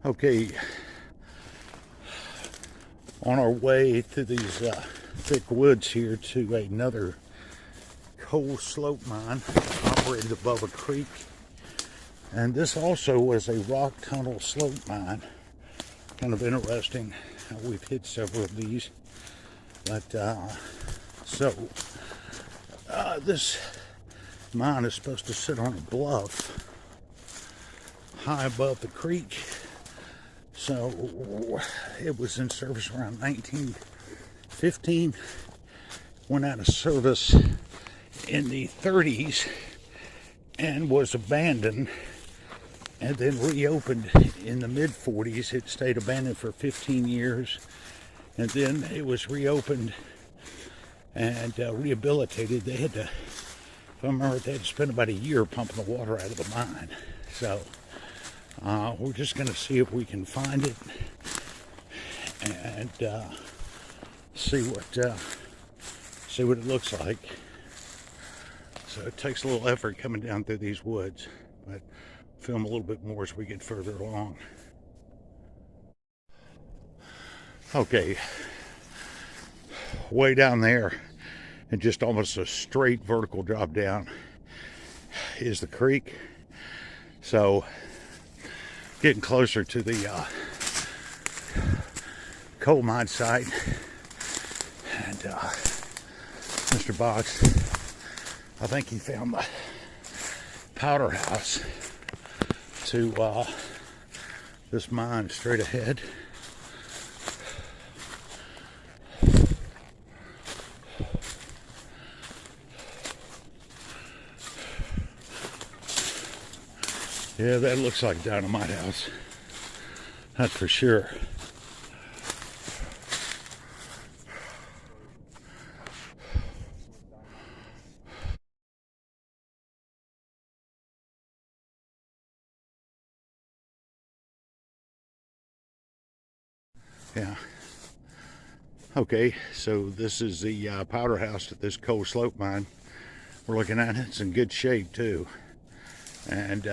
Okay, on our way through these thick woods here to another coal slope mine operated above a creek. And this also was a rock tunnel slope mine. Kind of interesting. We've hit several of these. But, this mine is supposed to sit on a bluff high above the creek. So it was in service around 1915, went out of service in the 30s and was abandoned, and then reopened in the mid 40s. It stayed abandoned for 15 years, and then it was reopened and rehabilitated. They had to, if I remember, they had to spend about a year pumping the water out of the mine. So we're just going to see if we can find it and see what it looks like. So it takes a little effort coming down through these woods, but film a little bit more as we get further along. Okay, way down there, and just almost a straight vertical drop down is the creek. So getting closer to the coal mine site, and Mr. Box, I think he found the powder house to this mine straight ahead. Yeah, that looks like Dynamite House. That's for sure. Yeah. Okay, so this is the powder house at this coal slope mine. We're looking at it. It's in good shape too. And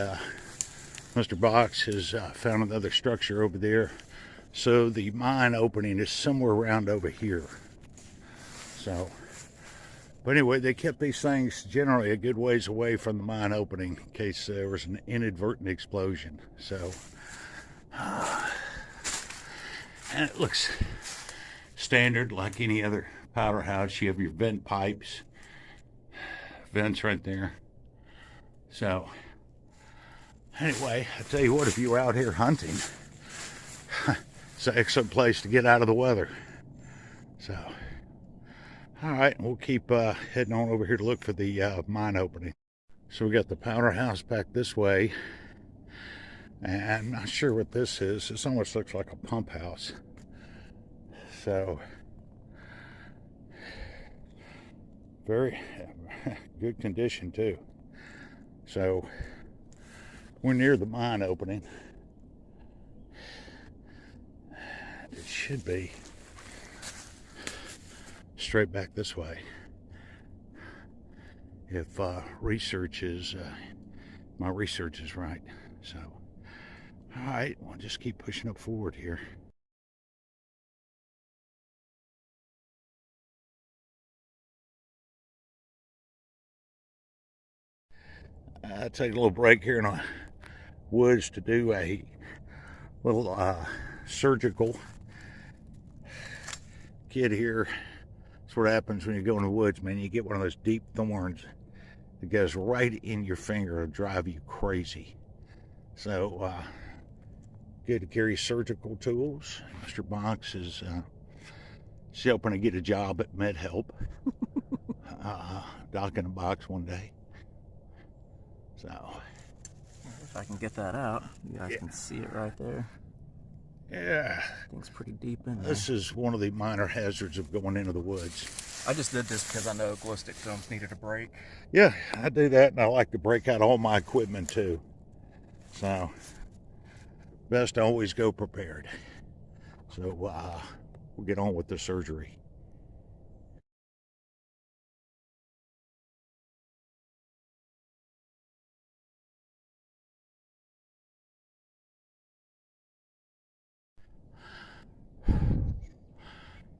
Mr. Box has found another structure over there. So the mine opening is somewhere around over here. So, but anyway, they kept these things generally a good ways away from the mine opening in case there was an inadvertent explosion. So, and it looks standard like any other powder house. You have your vent pipes, vents right there. So, anyway, I tell you what, if you were out here hunting, it's an excellent place to get out of the weather. So, all right, we'll keep heading on over here to look for the mine opening. So we got the powder house back this way, and I'm not sure what this is. This almost looks like a pump house. So, very good condition too. So, we're near the mine opening. It should be straight back this way. If my research is right. So, all right, we'll just keep pushing up forward here. Take a little break here in the woods to do a little surgical kid here. That's what happens when you go in the woods, man. You get one of those deep thorns that goes right in your finger. It'll drive you crazy. So, good to carry surgical tools. Mr. Box is helping to get a job at MedHelp. Docking a box one day. So, if I can get that out, you guys can see it right there. Yeah. Thing's pretty deep in there. This is one of the minor hazards of going into the woods. I just did this because I know glow stick films needed a break. Yeah, I do that, and I like to break out all my equipment too. So, best to always go prepared. So, we'll get on with the surgery.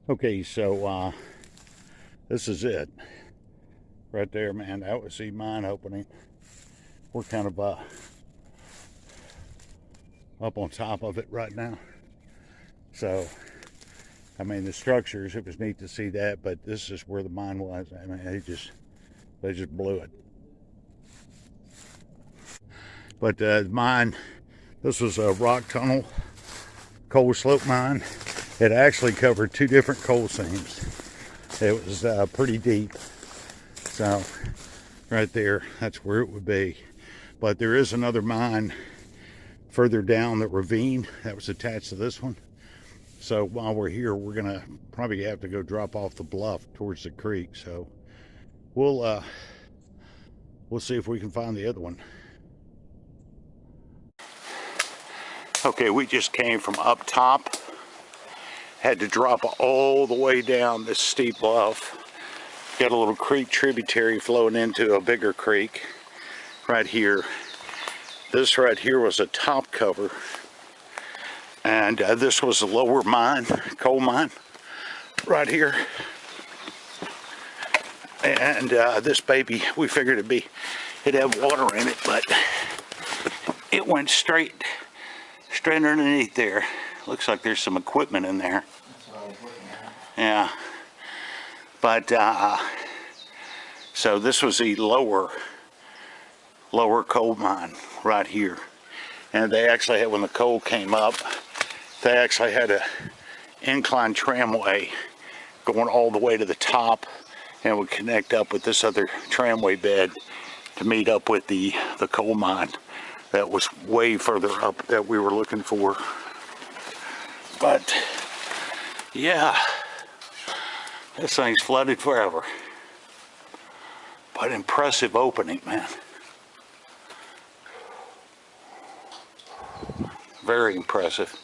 Okay, so this is it right there, man. That was the mine opening. We're kind of up on top of it right now. So, I mean, the structures, it was neat to see that, but this is where the mine was. I mean, they just blew it. But the mine, this was a rock tunnel coal slope mine. It actually covered 2 different coal seams. It was pretty deep. So right there, that's where it would be. But there is another mine further down the ravine that was attached to this one. So while we're here, we're gonna probably have to go drop off the bluff towards the creek. So we'll see if we can find the other one. Okay, we just came from up top. Had to drop all the way down this steep bluff. Got a little creek tributary flowing into a bigger creek right here. This right here was a top cover. And this was a lower mine, coal mine, right here. And this baby, we figured it'd have water in it, but it went straight underneath there. Looks like there's some equipment in there. That's what I was looking at. Yeah. But so this was the lower coal mine right here. And they actually had, when the coal came up, they actually had a incline tramway going all the way to the top and would connect up with this other tramway bed to meet up with the coal mine that was way further up that we were looking for. But yeah, this thing's flooded forever. But impressive opening, man. Very impressive.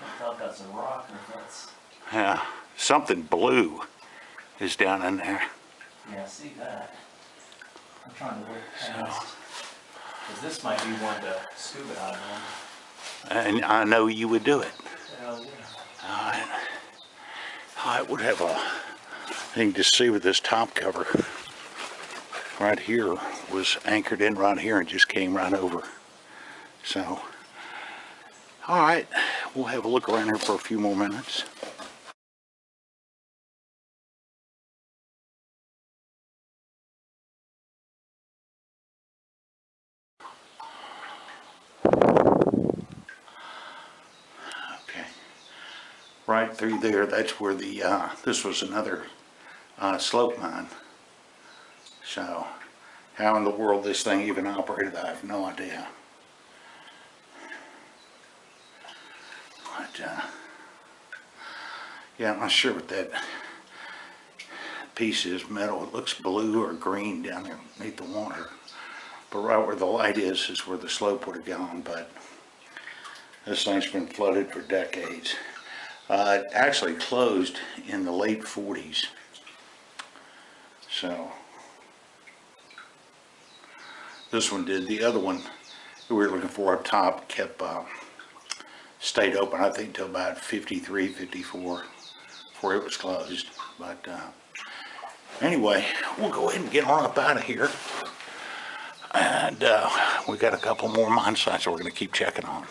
I thought that's a rock, or that's... Yeah, something blue is down in there. Yeah, I see that. I'm trying to look past. Because this might be one to scuba dive on. And I know you would do it. Hell yeah. Alright. I would have a thing to see with this top cover. Right here was anchored in right here and just came right over. So, alright, we'll have a look around here for a few more minutes. Okay, right through there, that's where the, this was another slope mine. So, how in the world this thing even operated, I have no idea. But, yeah, I'm not sure what that piece is, metal. It looks blue or green down there beneath the water. But right where the light is where the slope would have gone. But this thing's been flooded for decades. It actually closed in the late 40s. So, this one did. The other one that we were looking for up top kept stayed open, I think, till about 53, 54 before it was closed. But anyway, we'll go ahead and get on up out of here. And we got a couple more mine sites that we're going to keep checking on.